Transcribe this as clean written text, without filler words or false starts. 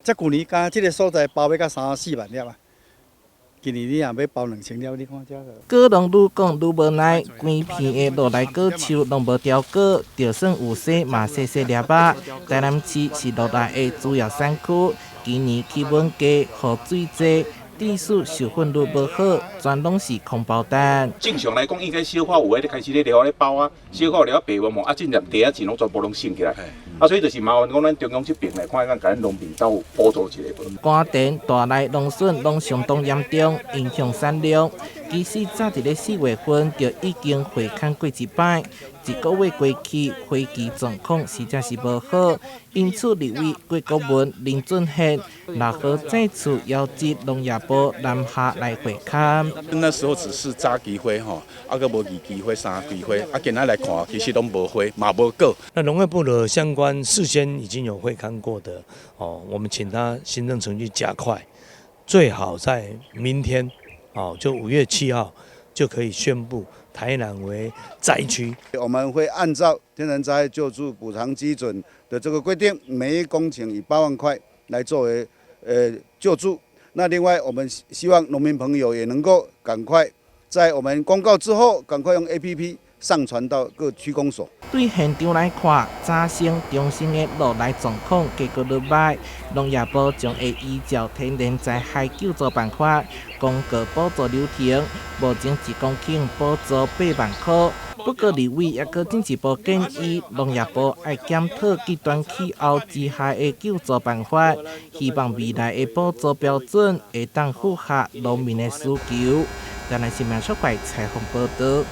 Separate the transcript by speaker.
Speaker 1: 即旧年甲即个所在包要到3、4万粒啊。今年你也要包2000粒，你看这个。
Speaker 2: 果农愈讲愈无奈，规片的落来果树拢无条果，就算有细嘛细细粒仔。台南市是落来的主要产区，今年气温低，雨水济。地势受粉率无好，全拢是空包单。
Speaker 3: 正常来讲，应该小可有咧开始咧撩咧包啊，小可撩白毛毛啊，进入地啊钱拢全部拢升起来。所以就是麻烦讲咱中央这边来看看，甲咱农民到补助一下。
Speaker 2: 寒田、大内农损拢相当严重，影响产量。其实早伫咧4月份就已经回砍过一摆，一个月过去，花期状况实在是无好，因此立委郭国文、林俊宪若好再次邀集农业部南下来会砍。
Speaker 4: 那时候只是早期花吼，个无二期花、3期花，今仔来看，其实拢无花，嘛无果。
Speaker 5: 那农业部的相关事先已经有会勘过的我们请他行政程序加快，最好在明天就5月7号就可以宣布台南为灾区。
Speaker 6: 我们会按照天然灾害救助补偿基准的这个规定，每1公顷以8万块来作为救助。那另外，我们希望农民朋友也能够赶快在我们公告之后，赶快用 APP 上传到各区公所。
Speaker 2: 对现场来看，早生、中生的落来状况结果愈歹，农业部将会依照天然灾害救助办法，公告补助流程，目前1公顷补助8万块。不过，立委也搁进一步建议，农业部要检讨极端气候之下的救助办法，希望未来的补助标准会当符合农民的需求。台南新闻小怪采访报道。